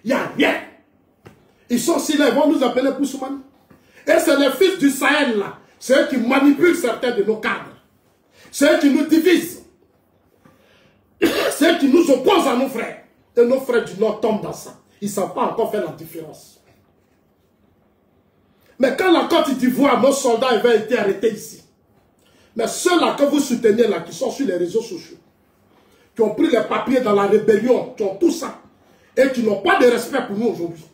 Il n'y a rien. Ils sont si là, ils vont nous appeler Boussoumani. Et c'est les fils du Sahel là. C'est eux qui manipulent certains de nos cadres. C'est eux qui nous divisent. C'est eux qui nous opposent à nos frères. Et nos frères du Nord tombent dans ça. Ils ne savent pas encore faire la différence. Mais quand la Côte d'Ivoire, nos soldats avaient été arrêtés ici. Mais ceux-là que vous soutenez là, qui sont sur les réseaux sociaux, qui ont pris les papiers dans la rébellion, qui ont tout ça, et qui n'ont pas de respect pour nous aujourd'hui,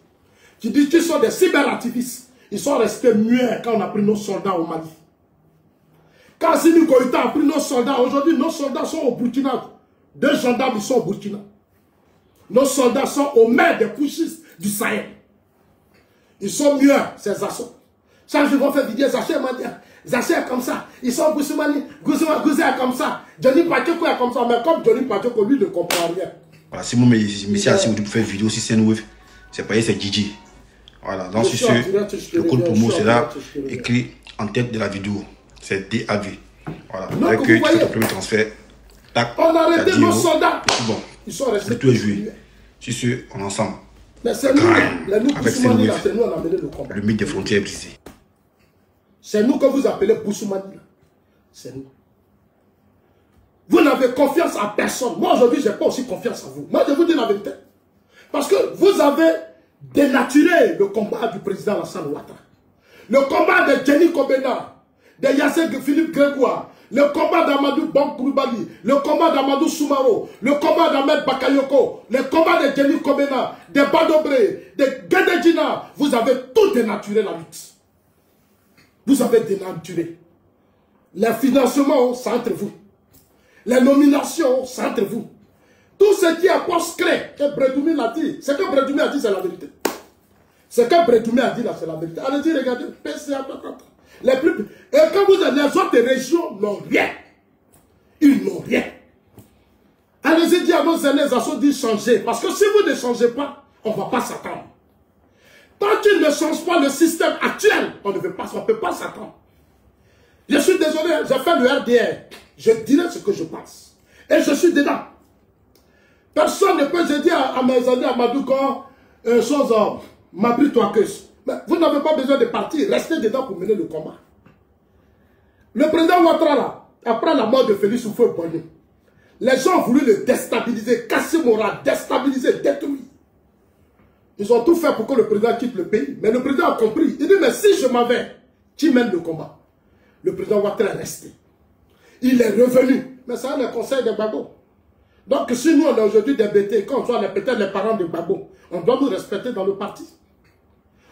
qui disent qu'ils sont des cyberactivistes, ils sont restés muets quand on a pris nos soldats au Mali. Quand Assimi Goïta a pris nos soldats, aujourd'hui nos soldats sont au Burkina. 2 gendarmes ils sont au Burkina. Nos soldats sont aux mains des pushistes du Sahel. Ils sont mieux, ces assauts. Chaque jour, ils vont faire vidéo, Zaché est comme ça. Ils sont Boussoumani, Gouzé est comme ça. Johnny Pachoko est comme ça. Mais comme Johnny Pachoko, lui, ne comprend rien. Voilà, si vous me assis pour faire vidéo, si c'est nous, c'est pas c'est Gigi. Voilà, donc sur ce, le code promo, c'est là, écrit en tête de la vidéo. C'est DAV. Voilà, donc tu fais ton premier transfert. Tac, on a arrêté nos soldats. Bon, ils sont restés. Tout est joué. Sur ce, on est ensemble. Mais c'est nous, avec Boussoumani, c'est nous, on a mené le combat. Le mythe des frontières est brisé. C'est nous que vous appelez Boussoumani. C'est nous. Vous n'avez confiance à personne. Moi, aujourd'hui, je n'ai pas aussi confiance en vous. Moi, je vous dis la vérité. Parce que vous avez dénaturé le combat du président Alassane Ouattara. Le combat de Jenny Kobena, de Yassé Philippe Grégoire, le combat d'Amadou Bankouroubali, le combat d'Amadou Soumaro, le combat d'Ahmed Bakayoko, le combat de Jenny Kobena, de Badobré, de Guédedjina. Vous avez tout dénaturé la lutte. Vous avez dénaturé. Les financements, c'est entre vous. Les nominations, c'est entre vous. Tout ce qui est post-cré, que Bredoumi l'a dit, ce que Bredoumi a dit, c'est la vérité. Ce que Bredoumi a dit là, c'est la vérité. Allez-y, regardez, PCA, les plus... Et quand vous avez les autres régions, n'ont rien. Ils n'ont rien. Allez-y, dire à nos aînés, d'y changer. Parce que si vous ne changez pas, on ne va pas s'attendre. Tant qu'ils ne changent pas le système actuel, on ne peut pas s'attendre. Je suis désolé, j'ai fait le RDR. Je dirai ce que je pense. Et je suis dedans. Personne ne peut, je dis à mes amis, à Madou, quand m'abri toi que. Mais vous n'avez pas besoin de partir, restez dedans pour mener le combat. Le président Ouattara, là, après la mort de Félix Houphouët-Boigny, les gens ont voulu le déstabiliser, casser moral, déstabiliser, détruire. Ils ont tout fait pour que le président quitte le pays. Mais le président a compris. Il dit, mais si je m'en vais, qui mène le combat? Le président Ouattara est resté. Il est revenu. Mais ça, le conseil de Gbagbo. Donc, si nous, on est aujourd'hui des BT, quand on soit peut-être les parents de Gbagbo, on doit nous respecter dans le parti.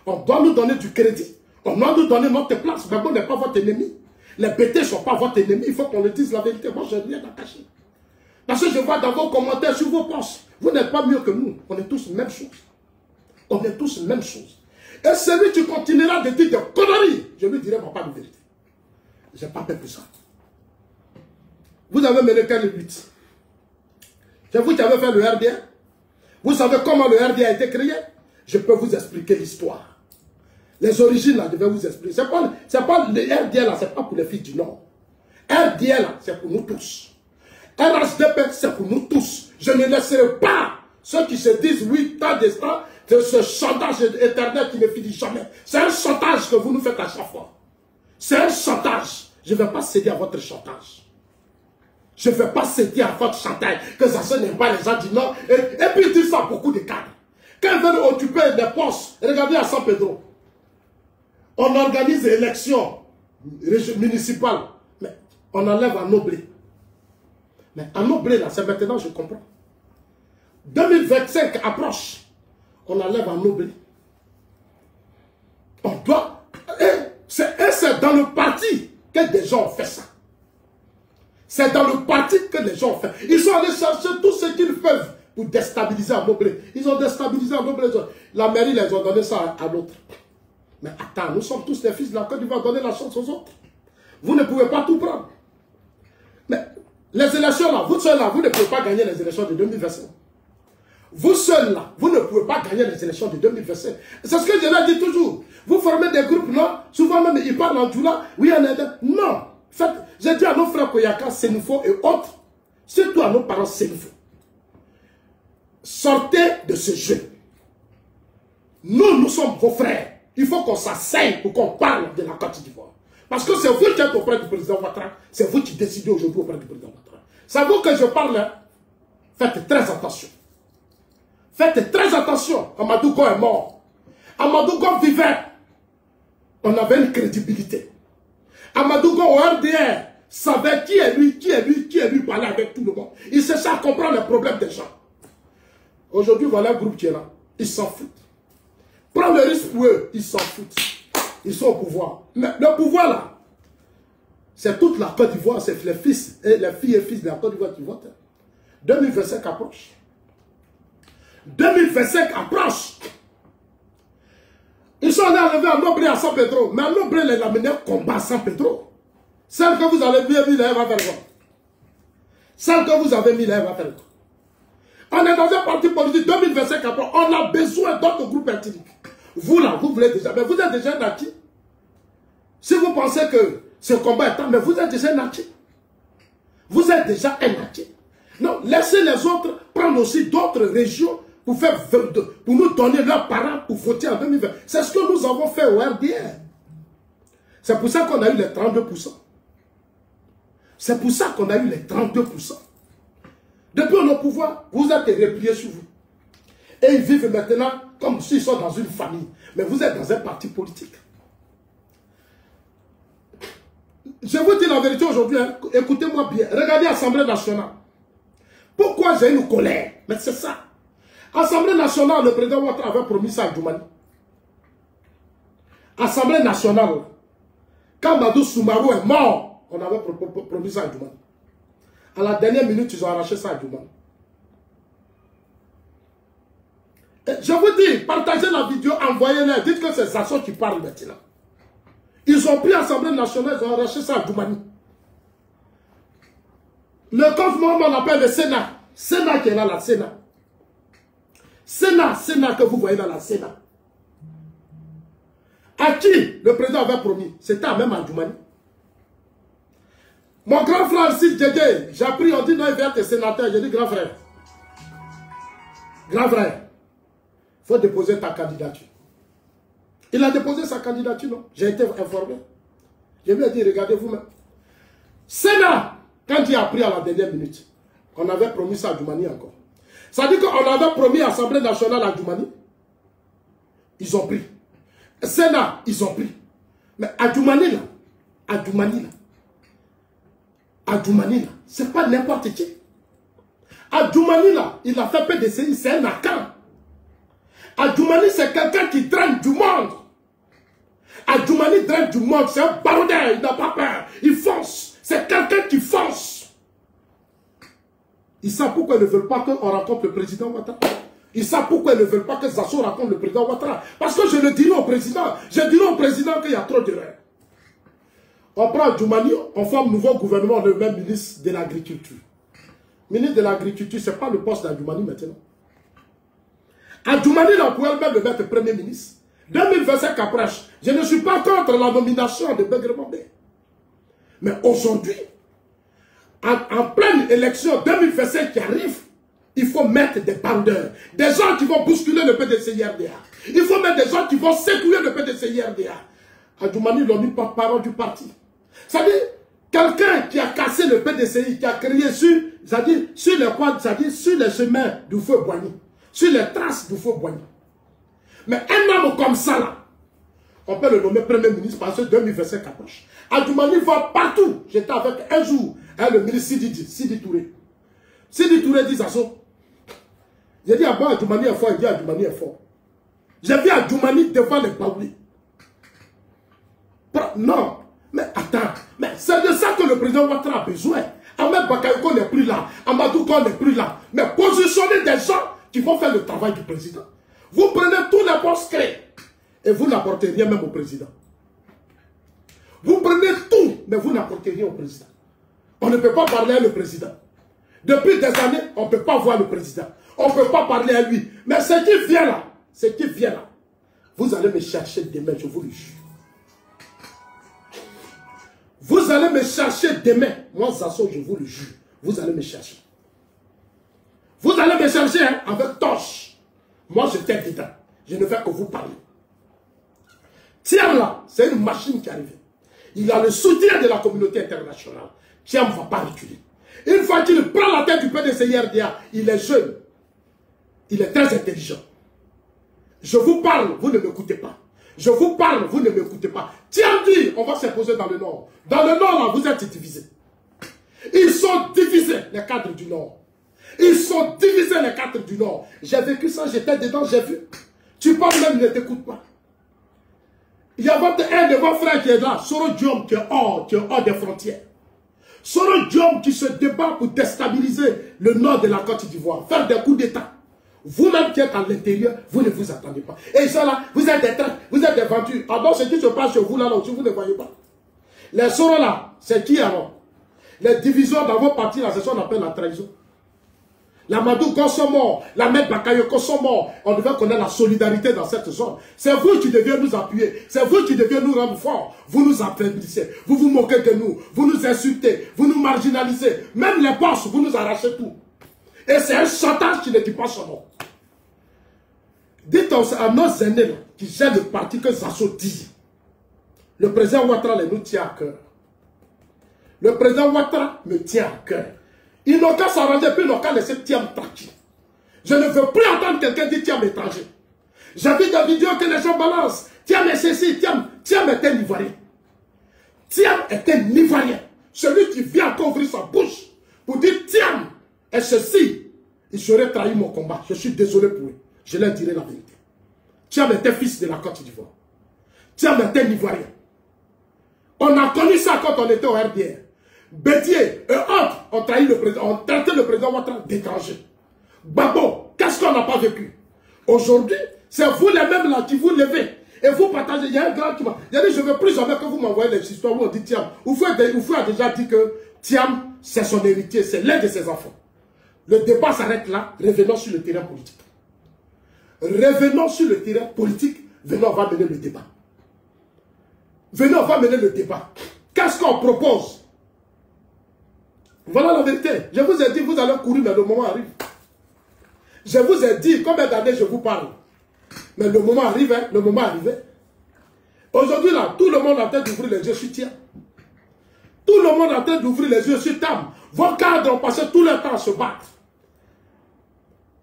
On doit nous donner du crédit. On doit nous donner notre place. Gbagbo n'est pas votre ennemi. Les BT ne sont pas votre ennemi. Il faut qu'on le dise la vérité. Moi, je n'ai rien à cacher. Parce que je vois dans vos commentaires sur vos posts, vous n'êtes pas mieux que nous. On est tous la même chose. On est tous la même chose. Et celui qui continuera de dire des conneries, je lui dirai pas de vérité. Je n'ai pas peur pour ça. Vous avez mené quelle lutte? C'est vous qui avez fait le RDA. Vous savez comment le RDA a été créé? Je peux vous expliquer l'histoire. Les origines, là, je vais vous expliquer. C'est pas le RDA, là, c'est pas pour les filles du Nord. RDA, là, c'est pour nous tous. RHDP, c'est pour nous tous. Je ne laisserai pas ceux qui se disent, oui, tas d'instant, de ce chantage éternel qui ne finit jamais. C'est un chantage que vous nous faites à chaque fois. C'est un chantage. Je ne vais pas céder à votre chantage. Je ne vais pas céder à votre chantage. Que ça n'aime pas les gens du Nord. Et puis ils disent ça à beaucoup de cadres. Quand ils veulent occuper des postes, regardez à San Pedro. On organise des élections municipales. Mais on enlève à Noblé. Mais à Noblé, là, c'est maintenant, je comprends. 2025 approche. On enlève à Noblé. On doit... C'est dans le parti que des gens ont fait ça. C'est dans le parti que les gens ont fait. Ils sont allés chercher tout ce qu'ils peuvent pour déstabiliser à Noblé. Ils ont déstabilisé à Noblé. La mairie les ont donné ça à l'autre. Mais attends, nous sommes tous les fils de la Côte d'Ivoire, donner la chance aux autres. Vous ne pouvez pas tout prendre. Mais les élections là, vous seuls là, vous ne pouvez pas gagner les élections de 2025. Vous seuls là, vous ne pouvez pas gagner les élections de 2025. C'est ce que je leur dis toujours. Vous formez des groupes, non? Souvent même, ils parlent en Djoula. Oui, on est... Non. Faites... J'ai dit à nos frères Koyaka, Sénoufo et autres, surtout à nos parents Sénoufo, sortez de ce jeu. Nous sommes vos frères. Il faut qu'on s'asseye pour qu'on parle de la Côte d'Ivoire. Parce que c'est vous qui êtes auprès du président Ouattara. C'est vous qui décidez aujourd'hui auprès du président Ouattara. C'est vous que je parle. Hein? Faites très attention. Faites très attention. Amadou Go est mort. Amadou Go vivait. On avait une crédibilité. Amadou Go au RDR savait qui est lui parlait avec tout le monde. Il cherchait à comprendre les problèmes des gens. Aujourd'hui, voilà un groupe qui est là. Ils s'en foutent. Prends le risque pour eux, ils s'en foutent. Ils sont au pouvoir. Mais le pouvoir là, c'est toute la Côte d'Ivoire, c'est les fils et les filles et fils de la Côte d'Ivoire qui votent. 2025 approche. 2025 approche. Ils sont allés enlever à Nobré à San Pedro. Mais à Nobré les amené combat à San Pedro. Celle que vous avez mis là, elle va faire quoi? Celle que vous avez mis là, elle va faire quoi? On est dans un parti politique 2025 après. On a besoin d'autres groupes ethniques. Vous là, vous voulez déjà. Mais vous êtes déjà natif. Si vous pensez que ce combat est temps, mais vous êtes déjà natif. Vous êtes déjà un natif. Non, laissez les autres prendre aussi d'autres régions pour nous donner leurs parents pour voter en 2020. C'est ce que nous avons fait au RDR. C'est pour ça qu'on a eu les 32%. C'est pour ça qu'on a eu les 32%. Depuis on est au pouvoir, vous êtes repliés sur vous. Et ils vivent maintenant comme s'ils sont dans une famille. Mais vous êtes dans un parti politique. Je vous dis la vérité aujourd'hui, hein, écoutez-moi bien. Regardez l'Assemblée nationale. Pourquoi j'ai une colère? Mais c'est ça. Assemblée nationale, le président Ouattara avait promis ça à Djoumani. Assemblée nationale, quand Madou Soumarou est mort, on avait promis ça à Djoumani. À la dernière minute, ils ont arraché ça à Djoumani. Je vous dis, partagez la vidéo, envoyez-la, dites que c'est Zasso qui parle maintenant. Ils ont pris l'Assemblée nationale, ils ont arraché ça à Djoumani. Le gouvernement, on appelle le Sénat. Sénat qui est là, la Sénat. Sénat que vous voyez dans la Sénat. À qui le président avait promis? C'était même à Djoumani. Mon grand frère, si Djedje, j'ai appris, on dit non, il vient être sénateur. J'ai dit grand frère. Grand frère, il faut déposer ta candidature. Il a déposé sa candidature, non? J'ai été informé. Je lui ai dit, regardez vous-même. Sénat, quand il a appris à la dernière minute, on avait promis ça à Djoumani encore. Ça dit qu'on avait promis à l'Assemblée nationale à Djoumani. Ils ont pris. Sénat, ils ont pris. Mais à Djoumani là, c'est pas n'importe qui. À Djoumani là, il a fait PDCI, c'est un acan. À Djoumani, c'est quelqu'un qui draine du monde. À Djoumani draine du monde, c'est un baroudeur, il n'a pas peur, il fonce. C'est quelqu'un qui fonce. Ils savent pourquoi ils ne veulent pas qu'on rencontre le président Ouattara. Ils savent pourquoi ils ne veulent pas que Zasso rencontre le président Ouattara. Parce que je le dirai au président. Je dirai au président qu'il y a trop d'erreurs. On prend Djoumani, on forme un nouveau gouvernement, le même ministre de l'Agriculture. Ministre de l'Agriculture, ce n'est pas le poste d'Adjoumani maintenant. Adjoumani, on pouvait même le mettre premier ministre. 2025 approche. Je ne suis pas contre la nomination de Begremondé. Mais aujourd'hui, en pleine élection 2025 qui arrive, il faut mettre des bandeurs, des gens qui vont bousculer le PDCI-RDA. Il faut mettre des gens qui vont secouer le PDCI-RDA. Adjoumani l'ont mis porte-parole du parti. C'est-à-dire, quelqu'un qui a cassé le PDCI, qui a créé sur les chemins du feu Boigny, sur les traces du feu Boigny. Mais un homme comme ça, là, on peut le nommer premier ministre parce que 2025 approche. Adjoumani va partout. J'étais avec un jour, le ministre Sidi Touré. Sidi Touré dit Zasso. J'ai dit, ah bon, Adjoumani est fort, il dit Adjoumani est fort. J'ai vu Adjoumani devant les Baouli. Non, mais attends, mais c'est de ça que le président Ouattara a besoin. Ahmed Bakayoko n'est plus là, Amadou Kon n'est plus là. Mais positionnez des gens qui vont faire le travail du président. Vous prenez tous les postes créés et vous n'apportez rien même au président. Vous prenez tout, mais vous n'apportez rien au président. On ne peut pas parler à le président. Depuis des années, on ne peut pas voir le président. On ne peut pas parler à lui. Mais ce qui vient là, vous allez me chercher demain, je vous le jure. Vous allez me chercher demain. Moi, Zasso, je vous le jure. Vous allez me chercher. Vous allez me chercher hein, avec torche. Moi, j'étais dedans. Je ne fais que vous parler. Thiam là, c'est une machine qui arrive. Il a le soutien de la communauté internationale. Thiam ne va pas reculer. Une fois qu'il prend la tête du PDCIRDA, il est jeune. Il est très intelligent. Je vous parle, vous ne m'écoutez pas. Je vous parle, vous ne m'écoutez pas. Thiam dit, on va s'imposer dans le Nord. Dans le Nord, là, vous êtes divisés. Ils sont divisés, les cadres du Nord. Ils sont divisés, les cadres du Nord. J'ai vécu ça, j'étais dedans, j'ai vu. Tu parles même, ne t'écoute pas. Il y a un de vos frères qui est là, Soro Diom, qui est hors des frontières. Soro Diom qui se débat pour déstabiliser le nord de la Côte d'Ivoire, faire des coups d'État. Vous-même qui êtes à l'intérieur, vous ne vous attendez pas. Et ils sont là, vous êtes des traîtres, vous êtes des vendus. Alors ce qui se passe chez vous là, aussi, vous ne voyez pas. Les Soro là, c'est qui alors? Les divisions dans vos partis là, c'est ce qu'on appelle la trahison. La Madou Kosomo, la Mette Bakayo Kosomo, on devait connaître la solidarité dans cette zone. C'est vous qui deviez nous appuyer, c'est vous qui deviez nous rendre forts. Vous nous affaiblissez, vous vous moquez de nous, vous nous insultez, vous nous marginalisez. Même les postes, vous nous arrachez tout. Et c'est un chantage qui ne dit pas son nom. Dites à nos aînés là, qui gèrent le parti que Zasso dit. Le président Ouattara nous tient à cœur. Le président Ouattara me tient à cœur. Ils n'ont qu'à s'arranger, puis ils n'ont qu'à laisser Thiam tranquille. Je ne veux plus entendre quelqu'un dire Thiam étranger. J'ai vu des vidéos que les gens balancent. Thiam est ceci, Thiam est un Ivoirien. Thiam est un Ivoirien. Celui qui vient encore ouvrir sa bouche pour dire Thiam est ceci, il serait trahi mon combat. Je suis désolé pour lui. Je leur dirai la vérité. Thiam est un fils de la Côte d'Ivoire. Thiam est un Ivoirien. On a connu ça quand on était au RDR. Bédier et autres ont trahi le président, ont traité le président Ouattara d'étranger. Babo, qu'est-ce qu'on n'a pas vécu? Aujourd'hui, c'est vous les mêmes là qui vous levez et vous partagez. Il y a un grand qui m'a dit, je ne veux plus jamais que vous m'envoyez les histoires où on dit Thiam. Oufou a déjà dit que Thiam, c'est son héritier, c'est l'un de ses enfants. Le débat s'arrête là, revenons sur le terrain politique. Revenons sur le terrain politique, venons, on va mener le débat. Venons, on va mener le débat. Qu'est-ce qu'on propose? Voilà la vérité. Je vous ai dit, vous allez courir, mais le moment arrive. Je vous ai dit, combien d'années je vous parle? Mais le moment arrive, hein, le moment arrive. Aujourd'hui, là, tout le monde est en train d'ouvrir les yeux sur Thiam. Tout le monde est en train d'ouvrir les yeux sur Thiam. Vos cadres ont passé tout leur temps à se battre.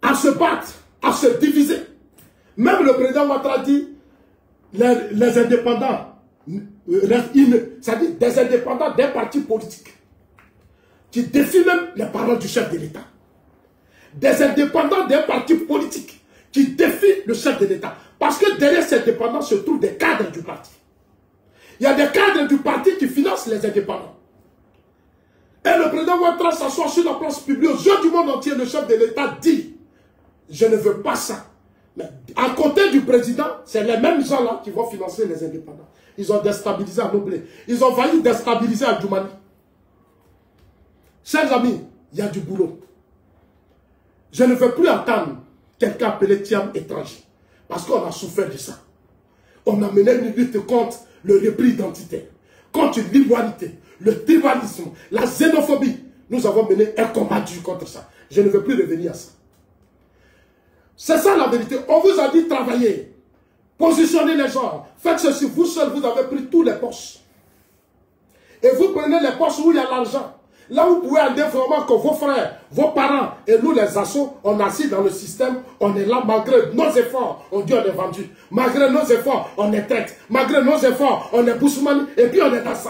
À se battre, à se diviser. Même le président Ouattara dit, les indépendants, c'est-à-dire des indépendants d'un parti politique, qui défient même les paroles du chef de l'État. Des indépendants d'un parti politique qui défient le chef de l'État. Parce que derrière ces indépendants se trouvent des cadres du parti. Il y a des cadres du parti qui financent les indépendants. Et le président Ouattara s'assoit sur la place publique, aux yeux du monde entier, le chef de l'État dit, je ne veux pas ça. Mais à côté du président, c'est les mêmes gens-là qui vont financer les indépendants. Ils ont déstabilisé à Noblé. Ils ont failli déstabiliser à Djoumani. Chers amis, il y a du boulot. Je ne veux plus entendre quelqu'un appeler Thiam étranger. Parce qu'on a souffert de ça. On a mené une lutte contre le repli identitaire, contre l'ivoirité, le tribalisme, la xénophobie. Nous avons mené un combat dur contre ça. Je ne veux plus revenir à ça. C'est ça la vérité. On vous a dit travailler, positionnez les gens, faites ceci. Vous seul, vous avez pris tous les postes. Et vous prenez les postes où il y a l'argent. Là où vous pouvez aller vraiment que vos frères, vos parents et nous les assos, on est assis dans le système, on est là malgré nos efforts, on dit on est vendu. Malgré nos efforts, on est traite. Malgré nos efforts, on est Boussoumani et puis on est dans ça.